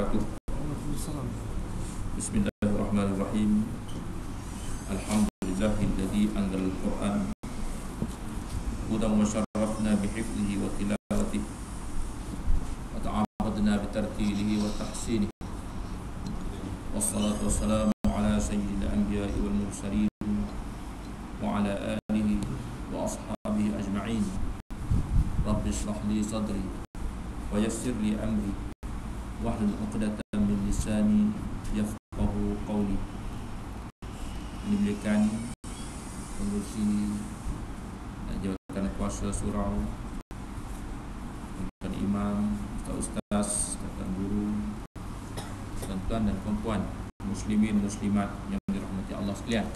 wabarakatuh. Bismillahirrahmanirrahim. Alhamdulillahilladzi anzala al-Qur'an hudan wa syarrafna bihifdhihi wa tilawatihi wa ta'abbadna bitartilihi wa tahsinihi. Wassalatu wassalamu ala sayyidil anbiya'i wal mursalin wa ala alihi wa ashabihi ajma'in. Rabbi shrah li sadri wa yassir li amri wahlul 'uqdatam min lisani yafqahu qawli. Diberikan pengurusi jawatan kuasa surau, tuan imam, ustaz, tuan guru, tuan-tuan dan puan-puan, muslimin muslimat yang dirahmati Allah sekalian.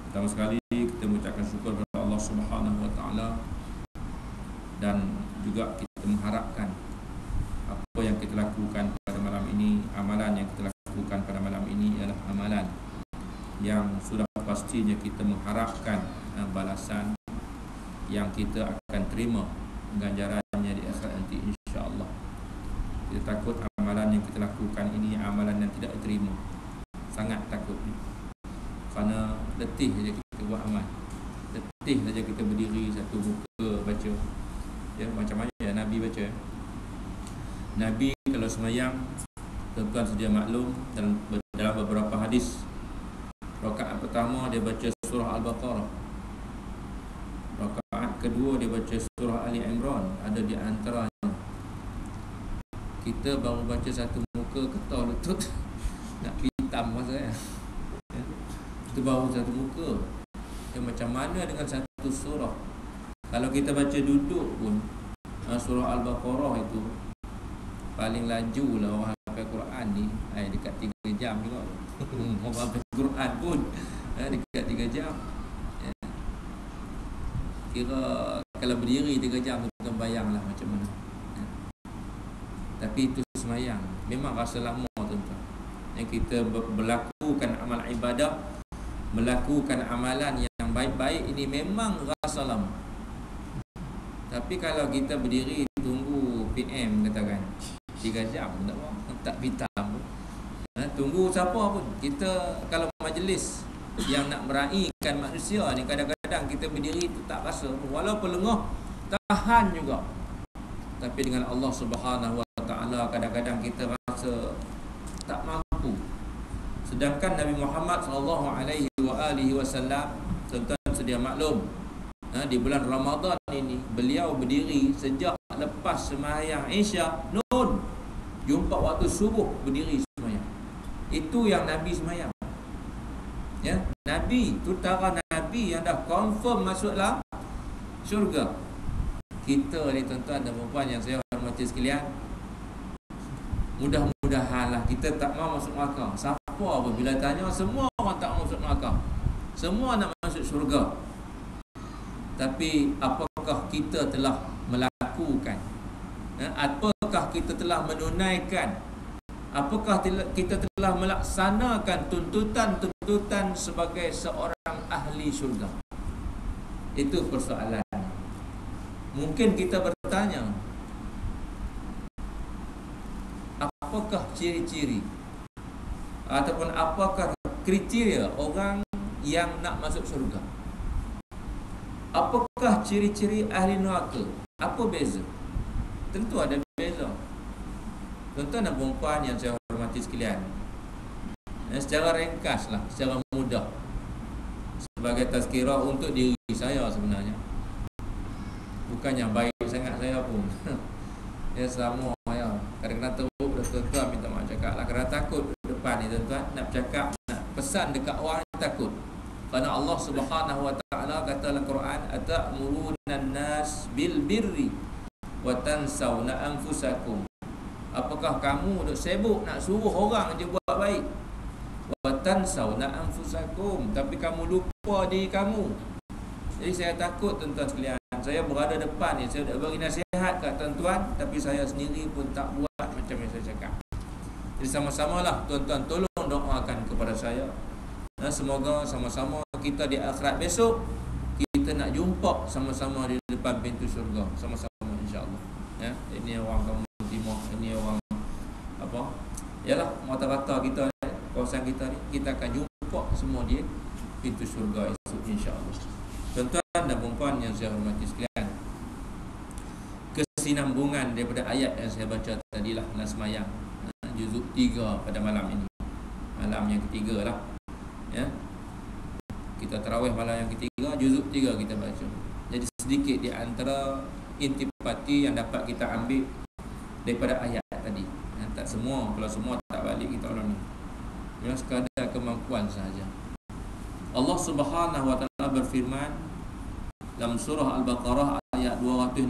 Pertama sekali kita mengucapkan syukur kepada Allah Subhanahu wa taala dan juga kita mengharapkan apa yang kita lakukan pada malam ini, amalan yang kita lakukan pada malam ini adalah amalan yang sudah pastinya kita mengharapkan balasan yang kita akan terima ganjarannya di akhirat nanti, insya-Allah. Kita takut amalan yang kita lakukan ini amalan yang tidak diterima. Sangat takut. Kerana letih saja kita buat amal. Letih saja kita berdiri satu muka baca. Ya, macam mana ya Nabi baca. Nabi kalau semayang, tuan-tuan sedia maklum dalam beberapa hadis, rakaat pertama dia baca surah Al-Baqarah, rakaat kedua dia baca surah Ali Imran. Ada di antaranya. Kita baru baca satu muka, ketah lutut nak hitam masa ya. Kita baru satu muka. Macam mana dengan satu surah? Kalau kita baca duduk pun, surah Al-Baqarah itu paling laju lah orang hafal Quran ni, dekat 3 jam juga. Orang hafal Quran pun dekat 3 jam. Kira kalau berdiri 3 jam, tuan bayanglah macam mana. Tapi itu semayang, memang rasa lama tuan-tuan. Yang kita melakukan amal ibadah, melakukan amalan yang baik-baik ini memang rasa lama. Tapi kalau kita berdiri tunggu PM katakan 3 jam tak hitam. Tunggu siapa pun. Kita kalau majlis yang nak meraihkan manusia ni, kadang-kadang kita berdiri tu tak rasa, walaupun lengah tahan juga. Tapi dengan Allah Subhanahu wa taala kadang-kadang kita rasa tak mampu. Sedangkan Nabi Muhammad sallallahu alaihi wasallam, tuan-tuan sedia maklum, di bulan Ramadan ini beliau berdiri sejak lepas sembahyang Isya, jumpa waktu subuh berdiri sembahyang. Itu yang Nabi sembahyang. Ya, Nabi tu tara Nabi yang dah confirm masuklah syurga. Kita ni tuan-tuan dan puan yang saya hormati sekalian, mudah-mudahanlah kita tak mau masuk neraka. Siapa apabila tanya, semua orang tak mau masuk neraka. Semua nak masuk syurga. Tapi apakah kita telah melakukan? Apakah kita telah menunaikan? Apakah kita telah melaksanakan tuntutan-tuntutan sebagai seorang ahli syurga? Itu persoalan. Mungkin kita bertanya, apakah ciri-ciri ataupun apakah kriteria orang yang nak masuk syurga? Apakah ciri-ciri ahli neraka? Apa beza? Tentu ada beza. Tuan-tuan dan puan yang saya hormati sekalian, secara ringkas lah, secara mudah, sebagai tazkirah untuk diri saya sebenarnya, bukan yang baik sangat saya pun. Ya sama ya. Kadang-kadang teruk tuan-tuan minta maaf cakap lah, kerana takut depan ni tuan-tuan nak bercakap, nak pesan dekat orang takut. Kerana Allah Subhanahu wa taala kata dalam Quran, atamuruna nas bil birri wa tansawna anfusakum. Apakah kamu duk sibuk nak suruh orang je buat baik? Wa tansawna anfusakum, tapi kamu lupa diri kamu. Jadi saya takut tuan-tuan sekalian, saya berada depan ni, saya nak bagi nasihat kat tuan-tuan, tapi saya sendiri pun tak buat macam yang saya cakap. Jadi sama-samalah tuan-tuan tolong doakan kepada saya. Semoga sama-sama kita di akhirat besok kita nak jumpa sama-sama di depan pintu syurga sama-sama, insya-Allah. Ya, ini orang kampung timur, ini orang rata-rata kita, kawasan kita ni, kita akan jumpa semua dia pintu syurga esok insya-Allah. Tuan-tuan dan puan yang saya hormati sekalian, kesinambungan daripada ayat yang saya baca tadilah dalam semayang juzuk 3 pada malam ini, malam yang ketiga lah ya. Kita tarawih malam yang ketiga, juzuk 3 kita baca. Jadi sedikit di antara intipati yang dapat kita ambil daripada ayat tadi. Tak semua, kalau semua tak balik kita orang ni. Memang sekadar kemampuan sahaja. Allah Subhanahu wa taala berfirman dalam surah Al-Baqarah ayat 260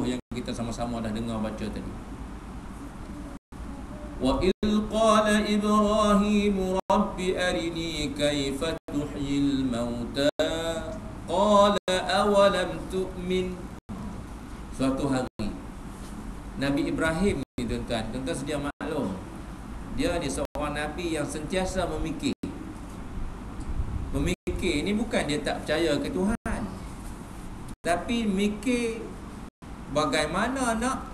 yang kita sama-sama dah dengar baca tadi. Wa il qala Ibrahim rabbi arini kaifa tuhyil mauta qala awalam tu'min. Suatu hari Nabi Ibrahim ni tuan-tuan sedia maklum, dia ni seorang Nabi yang sentiasa memikir. Memikir ni bukan dia tak percaya ke Tuhan, tapi mikir bagaimana nak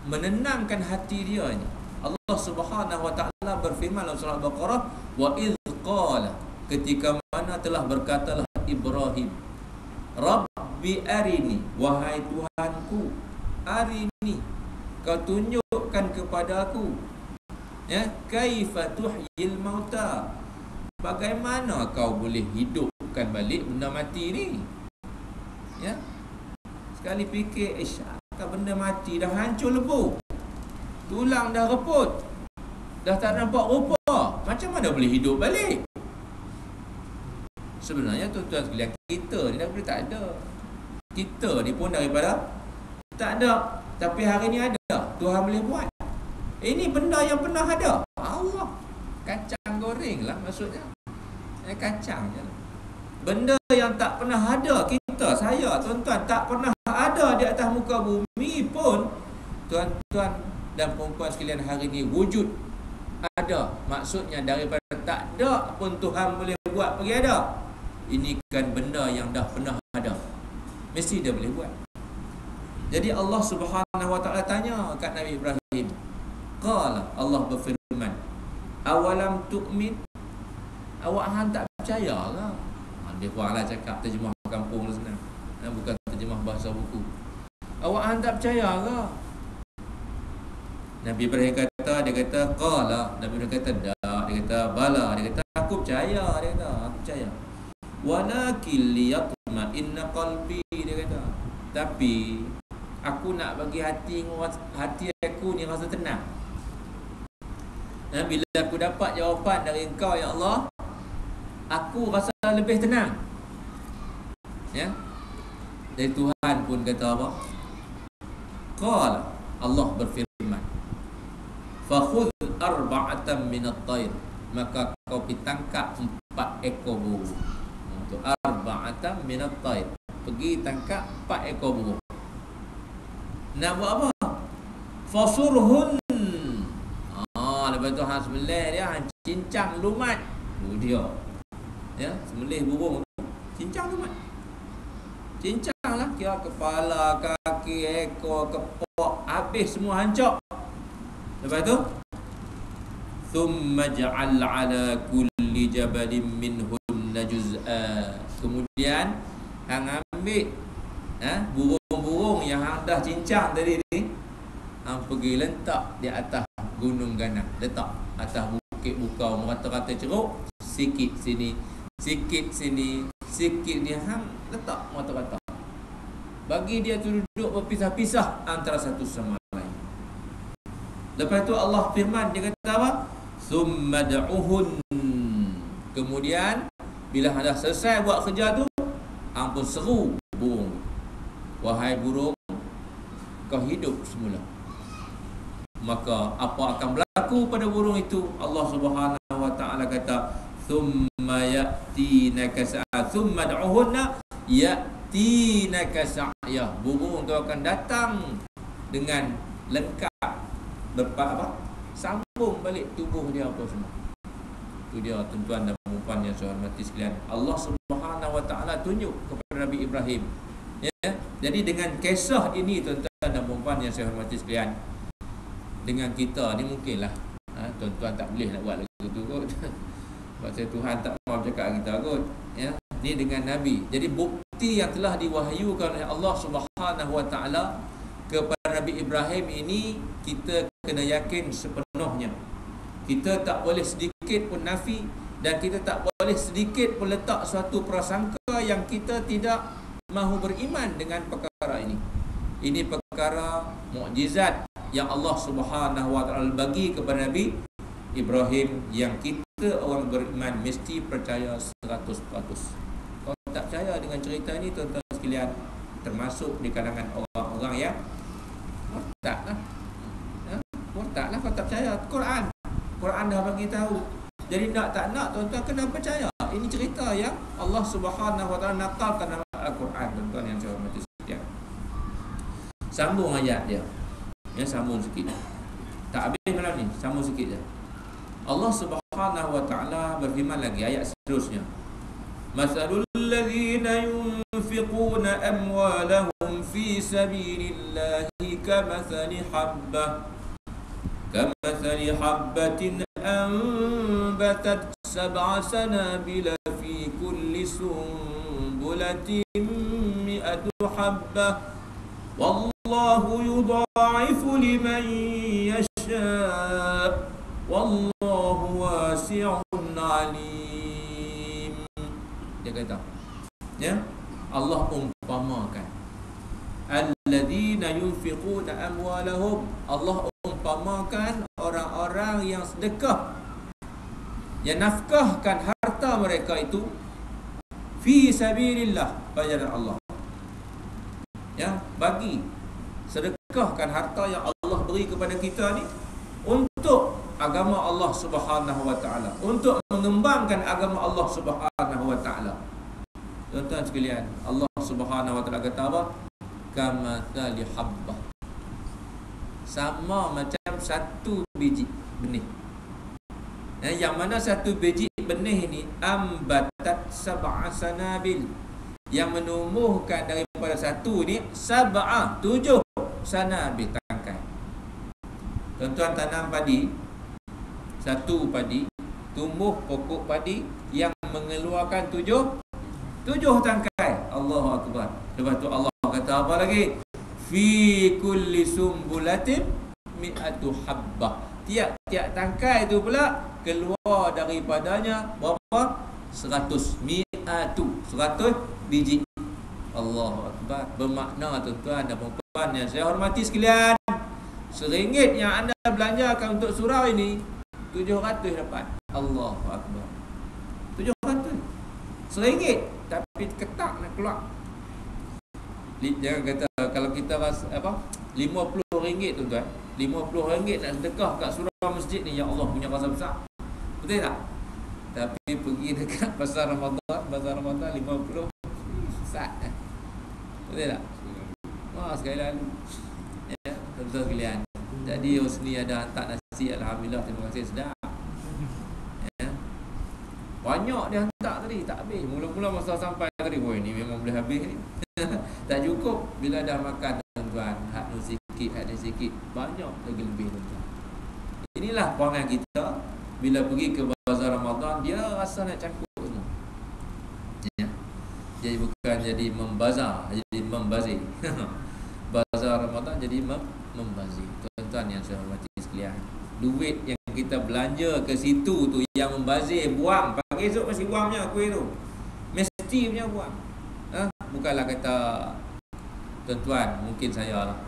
menenangkan hati dia ni. Allah Subhanahu wa taala berfirman dalam surah Al-Baqarah, wa idz qala, ketika mana telah berkatalah Ibrahim, Rabbi arini, wahai Tuhanku, arini, kau tunjukkan kepada aku ya, kaifa tuhyil mauta, bagaimana kau boleh hidupkan balik benda mati ni ya. Sekali fikir, kan benda mati dah hancur lebur, tulang dah reput, dah tak nampak rupa, macam mana boleh hidup balik? Sebenarnya tuan-tuan sekalian, kita ni daripada tak ada. Kita ni pun daripada tak ada, tapi hari ni ada. Tuhan boleh buat. Ini benda yang pernah ada. Allah, kacang goreng lah maksudnya. Kacang je lah. Benda yang tak pernah ada, kita, saya, tuan-tuan, tak pernah ada di atas muka bumi pun, tuan-tuan dan perempuan sekalian, hari ni wujud ada. Maksudnya daripada tak ada pun Tuhan boleh buat pergi ada. Ini kan benda yang dah pernah ada, mesti dia boleh buat. Jadi Allah Subhanahu wa taala tanya kat Nabi Ibrahim, qala, Allah berfirman, awalam tu'min, awak hang tak percaya lah. Dia buanglah cakap terjemah kampung lah senang, bukan terjemah bahasa buku. Awak hang tak percaya ke? Nabi Ibrahim kata, dia kata qala, Nabi Ibrahim kata tak, dia kata bala, dia kata aku percaya, dia kata aku percaya. Walakin liyatma'inna qalbi, dia kata, tapi aku nak bagi hati aku ni rasa tenang. Bila aku dapat jawapan dari Engkau ya Allah, aku rasa lebih tenang. Ya. Dan Tuhan pun kata apa? Qala, Allah berfirman, fakhudh arba'atan minat tayr, maka kau pitangkap 4 ekor burung. Untuk arba'atan minat tayr, pergi tangkap 4 ekor burung. Nak buat apa? Fasurhun. Lepas tu hang sembelih dia, hang cincang lumat. Dia ya, sembelih burung tu, cincang lumat. Cincanglah, kira kepala, kaki, ekor, kepok, habis semua hancur. Lepas tu thumma ja'al ala kulli jabalin minhunna juz'a, kemudian hang ambil burung-burung yang hang dah cincang tadi ni, hang pergi letak di atas gunung ganang, letak atas bukit bukau merata-rata ceruk, sikit sini, sikit sini, sikit ni, hang letak merata-rata. Bagi dia tu duduk berpisah-pisah antara satu sama lain. Lepas tu Allah firman, dia kata apa? Summa da'uhun, kemudian bila dah selesai buat kerja tu, hang pun seru burung, wahai burung, kau hidup semula. Maka apa akan berlaku pada burung itu? Allah Subhanahu wa taala kata, thumma ya'tinaka sa'a, thumma da'uhunna ya'tinaka sa'ya, burung tu akan datang dengan lengkap, sambung balik tubuh dia apa semua. Itu dia tuan-tuan dan puan yang saya hormati sekalian, Allah Subhanahu wa taala tunjuk kepada Nabi Ibrahim ya. Jadi dengan kisah ini tuan-tuan dan puan yang saya hormati sekalian, dengan kita ni mungkinlah Tuan-tuan tak boleh nak buat lagu tu kot. Sebab saya Tuhan tak mahu cakap kita kot. Ya, ni dengan Nabi. Jadi bukti yang telah diwahyukan oleh Allah Subhanahu Wa Taala kepada Nabi Ibrahim ini, kita kena yakin sepenuhnya. Kita tak boleh sedikit pun nafi, dan kita tak boleh sedikit pun letak suatu prasangka yang kita tidak mahu beriman dengan perkara ini. Ini perkara mukjizat yang Allah Subhanahu Wa Taala bagi kepada Nabi Ibrahim, yang kita orang beriman mesti percaya 100%. Kalau tak percaya dengan cerita ini, tuan-tuan sekalian, termasuk di kalangan orang-orang yang murtad lah. Murtad lah kalau tak percaya. Quran dah bagi tahu. Jadi nak tak nak, tuan-tuan kena percaya. Ini cerita yang Allah Subhanahu Wa Taala nakalkan dalam Al-Quran, tuan-tuan yang saya hormati sekalian. Sambung ayat dia. Ya, sambung sikit. Tak habis malam ni, sambung sikit je. Allah Subhanahu Wa Taala berfirman lagi ayat seterusnya. Masalul ladzina yunfiquna amwalahum fi sabilillahi kamathali habbatin anbatat sab'a sanabila fi kulli sumbulatin mi'atu habbah wallahu yudha'ifu liman yasha' wallahu wasi'un 'alim. Dia kata, ya, Allah umpamakan alladzina yunfiquna amwalahum, Allah umpamakan orang-orang yang sedekah, yang nafkahkan harta mereka itu fi sabilillah, pada jalan Allah. Ya, bagi sedekahkan harta yang Allah beri kepada kita ni untuk agama Allah Subhanahu Wa Taala, untuk mengembangkan agama Allah Subhanahu Wa Taala. Tuan-tuan sekalian, Allah Subhanahu Wa Taala kata apa? Kamathali habbah, sama macam satu biji benih. Yang mana satu biji benih ini ambatat sab'a sanabil, yang menumbuhkan daripada satu ni 7 sanabil tangkai. Tuan-tuan tanam padi, satu padi, tumbuh pokok padi yang mengeluarkan 7 tangkai. Allahu Akbar. Lepas tu Allah kata apa lagi? Fi kulli sumbulatin mi'atu habbah. Tiap-tiap tangkai tu pula keluar daripadanya berapa? 100 biji. Allahu Akbar. Bermakna, tuan-tuan dan puan yang saya hormati sekalian, RM1 yang anda belanjakan untuk surau ini 700 dapat. Allahu Akbar. 700 RM1, tapi ketak nak keluar. Dia kata kalau kita rasa RM50 tuan-tuan, RM50 nak sedekah kat surau masjid ni, ya Allah punya rasa besar. Betul tak? Tapi pergi dekat pasar Ramadan 50 sat. Betul tak? Wah, sekali lalu. Ya, tuan-tuan sekalian. Jadi Husni ada hantar nasi, alhamdulillah, terima kasih, sedap. Ya. Banyak dia hantar tadi, tak habis. Mula-mula masa sampai tadi, boy, ni memang boleh habis ni. Tak cukup. Bila dah makan, tuan-tuan, hak tu sikit, hak dia sikit, banyak lagi lebih, tuan-tuan. Inilah perangai kita bila pergi ke bazar Ramadan, dia rasa nak cangkuk semua. Ya. Jadi bukan jadi membazar, jadi membazir. Bazar Ramadan jadi membazir. Tuan-tuan yang saya hormati sekalian, duit yang kita belanja ke situ tu yang membazir, buang. Pagi esok mesti buangnya kuih tu. Mesti punya buang. Bukanlah kata tuan-tuan, mungkin saya lah,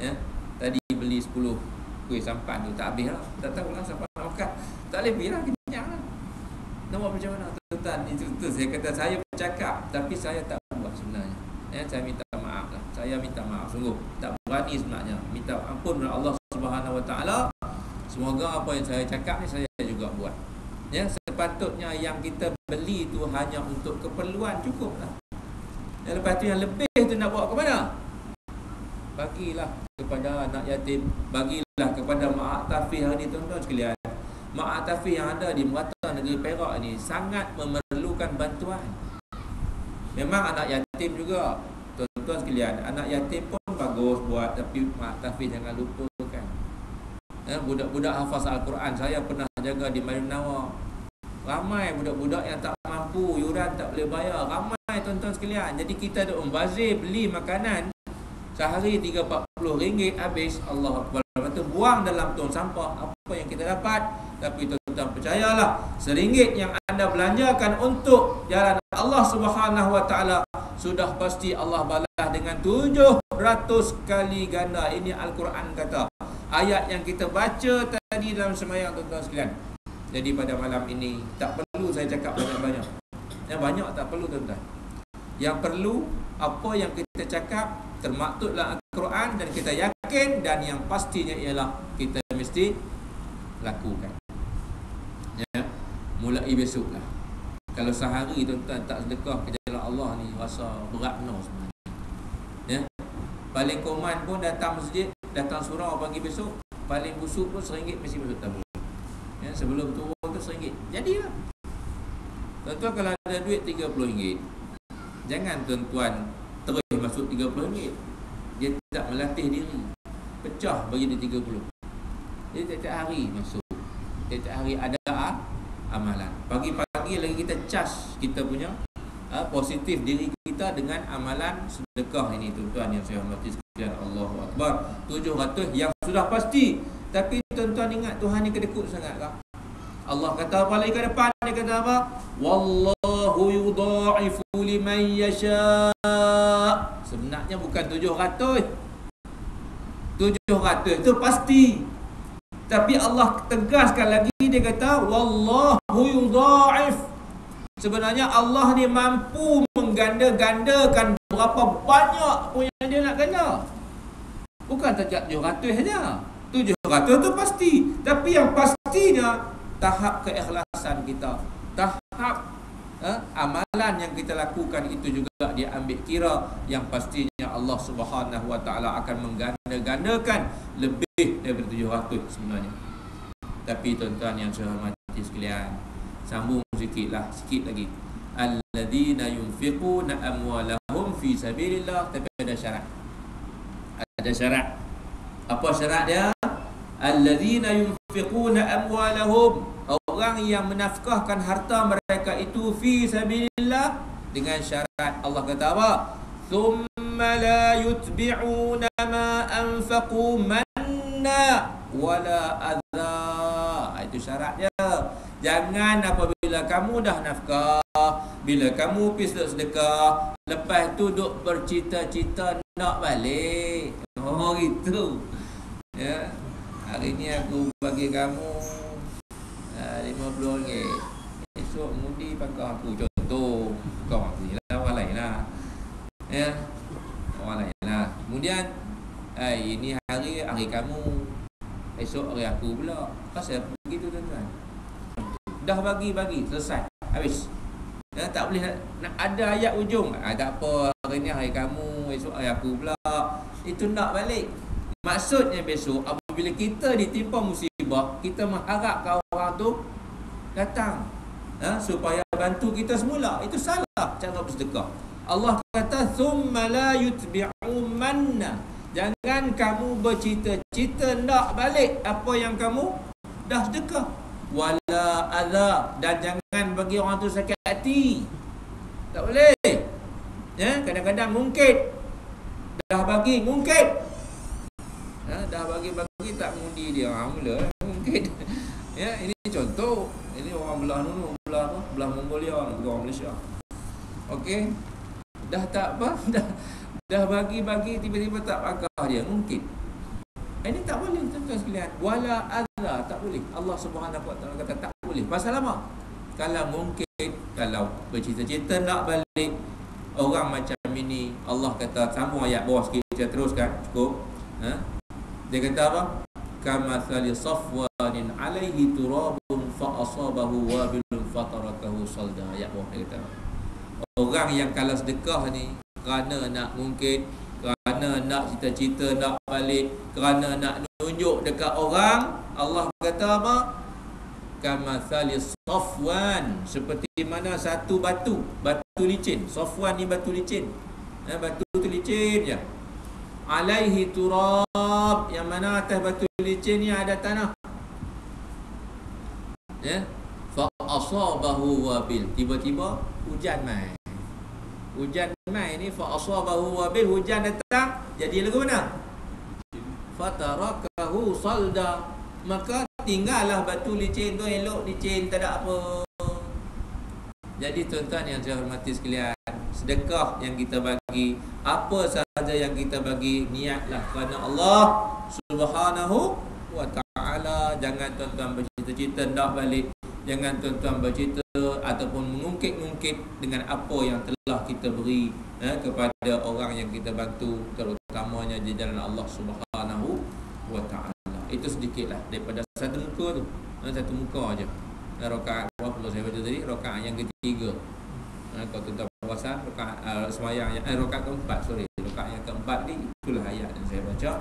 ya, tadi beli 10 kuih sampan tu tak habis lah. Tak tahulah siapa nak makan. Tak boleh beli lah, kenyang lah. Nak buat macam mana, tuan-tuan? Itu saya kata, saya bercakap tapi saya tak buat sebenarnya. Ya, saya minta maaf lah. Saya minta maaf sungguh. Tak berani sebenarnya. Minta ampun kepada Allah Subhanahu Wa Taala. Semoga apa yang saya cakap ni saya juga buat. Ya, sepatutnya yang kita beli tu hanya untuk keperluan, cukup lah. Dan lepas tu yang lebih tu nak bawa ke mana? Bagilah kepada anak yatim, bagilah kepada mak tafih hari ni, tuan-tuan sekalian. Mak tafih yang ada di merata negeri Perak ni sangat memerlukan bantuan. Memang anak yatim juga, tuan-tuan sekalian, anak yatim pun bagus buat, tapi mak tafih jangan lupakan. Budak-budak hafaz Al-Quran saya pernah jaga di Madinah Munawwarah. Ramai budak-budak yang tak mampu, yuran tak boleh bayar. Ramai tuan-tuan sekalian. Jadi kita ada membazir beli makanan sehari 30-40 ringgit habis. Allah Akbar. Lepas tu buang dalam tong sampah apa yang kita dapat. Tapi tuan-tuan percayalah, RM1 yang anda belanjakan untuk jalan Allah Subhanahu Wa Taala sudah pasti Allah balas dengan 700 kali ganda. Ini Al-Quran kata. Ayat yang kita baca tadi dalam sembahyang tuan-tuan sekalian. Jadi pada malam ini tak perlu saya cakap banyak-banyak. Yang banyak tak perlu tuan-tuan. Yang perlu apa yang kita cakap termaktub dalam Al-Quran dan kita yakin, dan yang pastinya ialah kita mesti lakukan. Ya, mulai besoklah. Kalau sehari tuan-tuan tak sedekah ke jalan Allah ni rasa berat benar sebenarnya. Ya. Paling koman pun datang masjid, datang surau pagi besok, paling busuk pun RM1 mesti masuk tabung. Ya, sebelum turun tu RM1. Jadilah. Tuan-tuan kalau ada duit RM30, jangan tuan-tuan terus masuk RM30. Dia tak melatih diri. Pecah bagi dia 30. Dia tiap hari masuk. Tiap hari ada amalan. Pagi-pagi lagi kita charge kita punya positif diri kita dengan amalan sedekah ini tuan-tuan yang saya hormati sekalian. Allahu Akbar. 700 yang sudah pasti. Tapi tuan-tuan ingat Tuhan ni kedekut sangat kah? Allah kata apa lagi ke depan? Dia kata apa? Wallahu yudha'ifu liman yasha. Sebenarnya bukan 700. 700 itu pasti. Tapi Allah tegaskan lagi, dia kata wallahu yudha'if. Sebenarnya Allah ni mampu mengganda-gandakan berapa banyak pun yang dia nak ganda. Bukan saja 700 saja. 700 tu pasti. Tapi yang pastinya tahap keikhlasan kita, tahap amalan yang kita lakukan itu juga dia ambil kira. Yang pastinya Allah Subhanahu Wa Taala akan mengganda-gandakan lebih daripada 700 sebenarnya. Tapi tuan-tuan yang saya hormati sekalian, sambung sikit lagi. Alladzina yunfiquna amwalahum fi sabilillah. Tapi ada syarat. Ada syarat. Apa syarat dia? Alladzina yunfiquna amwalahum, orang yang menafkahkan harta mereka itu fi sabilillah dengan syarat. Allah kata apa? Thumma la yutbi'una ma anfaqu manna wala adha. Itu syaratnya. Jangan apabila kamu dah nafkah, bila kamu pergi sedekah, lepas tu duk bercita-cita nak balik. Oh gitu. Ya. Hari ni aku bagi kamu RM50. Esok mudi pakai aku. Contoh. Kau ni lah, orang lain lah. Ya. Orang lain lah. Kemudian ini hari kamu, esok hari aku pula. Pasal begitu tuan-tuan. Dah bagi, selesai, habis. Ya, tak boleh nak ada ayat ujung. Tak apa, hari ni hari kamu, esok hari aku pula. Itu nak balik. Maksudnya besok apabila kita ditimpa musibah, kita mengharapkan orang tu datang supaya bantu kita semula. Itu salah cara bersedekah. Allah kata thumma la yutbi'u manna. Jangan kamu bercita-cita nak balik apa yang kamu dah sedekah. Wala adha, dan jangan bagi orang tu sakit hati. Tak boleh. Ya, kadang-kadang mungkin dah bagi mungkin. Dah bagi tak mengundi dia. Mula mungkin. Ya, ini contoh. Ini orang belah dulu, belah Mongolia, orang Malaysia. Okey. Dah tak apa, dah bagi tiba-tiba tak pakai dia, mungkin. Ini tak boleh tuan-tuan sekalian. Wala adza, tak boleh. Allah Subhanahu Wa Taala kata tak boleh. Pasal apa? Kalau mungkin, kalau bercita-cita nak balik orang macam ini, Allah kata, sambung ayat bawah sikit, saya teruskan, cukup. Dia kata apa? Kamathali safwanin alaihi turabun fa asabahu wabilun fatarakahu salda. Ayat bawah dia kata. Orang yang kalau sedekah ni kerana nak mungkin, kerana nak cita-cita nak balik, kerana nak tunjuk dekat orang, Allah kata apa? Kamathali safwan, seperti mana satu batu licin. Safwan ni batu licin. Batu tu licin je. alaihi turab, yang mana atas batu licin ni ada tanah. Ya, fa asabahu wabil, tiba-tiba hujan mai. Hujan mai ni fa asabahu wabil, hujan datang, jadi lagu mana? Fatarakahu salda, maka tinggallah batu licin tu, elok licin, tak ada apa. Jadi tuan-tuan yang saya hormati sekalian, sedekah yang kita bagi, apa sahaja yang kita bagi, niatlah kerana Allah Subhanahu wa ta'ala. Jangan tuan-tuan bercita-cita nak balik, jangan tuan-tuan bercita ataupun mengungkit-ungkit dengan apa yang telah kita beri kepada orang yang kita bantu, terutamanya di jalan Allah Subhanahu wa ta'ala. Itu sedikitlah daripada satu muka tu, satu muka aja. Rakaat berapa saya baca tadi? Rakaat yang ketiga. Kalau tuan-tuan perasan, rakaat sembahyang rakaat keempat, rakaat yang keempat ni itulah ayat yang saya baca.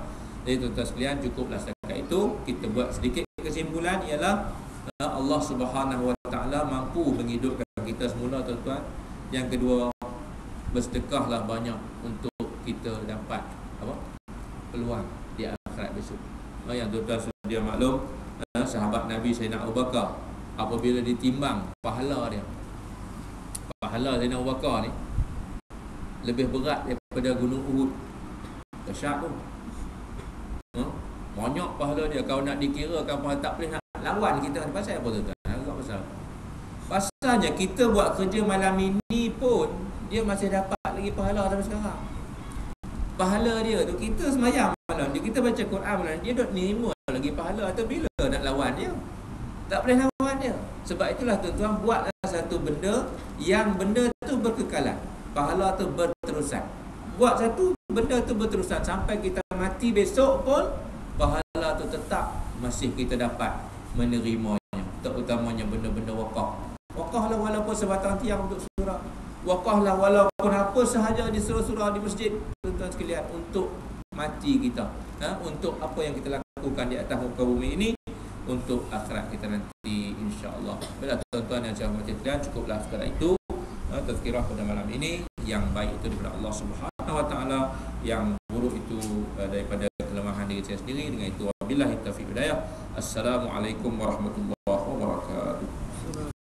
Jadi tuan-tuan sekalian, cukuplah setakat itu. Kita buat sedikit kesimpulan, ialah Allah Subhanahu wa ta'ala mampu menghidupkan kita semula, tuan-tuan. Yang kedua, bersedekahlah banyak untuk kita dapat peluang di akhirat besok. Yang tuan-tuan sedia maklum, sahabat Nabi Sayyidina Abu Bakar, apabila ditimbang pahala dia, pahala Sayyidina Abu Bakar ni lebih berat daripada gunung Uhud. Dahsyat tu. Banyak pahala dia. Kalau nak dikirakan pahala, tak boleh nak lawan kita. Pasal apa tuan-tuan? Agak pasal. Pasalnya kita buat kerja malam ini pun dia masih dapat lagi pahala sampai sekarang. Pahala dia tu, kita semayang malam dia, kita baca Quran malam dia, dok nerima lagi pahala. Atau bila nak lawan dia? Tak boleh lawan dia. Sebab itulah tuan-tuan, buatlah satu benda yang benda tu berkekalan, pahala tu berterusan. Buat satu benda tu berterusan sampai kita mati besok pun, pahala tu tetap masih kita dapat menerimanya. Terutamanya benda-benda wakaf. Wakaflah walaupun sebatang tiang untuk surau. Wakaflah walaupun apa sahaja di surau-surau di masjid, tuan-tuan sekalian, untuk mati kita, untuk apa yang kita lakukan di atas muka bumi ini, untuk akhirat kita nanti, insya-Allah. Baiklah tuan-tuan yang saya hormati sekalian, cukuplah sekadar itu tazkirah pada malam ini. Yang baik itu daripada Allah Subhanahu wa ta'ala, yang buruk itu daripada kelemahan diri saya sendiri. Dengan itu wabillahi taufiq hidayah. Assalamualaikum warahmatullahi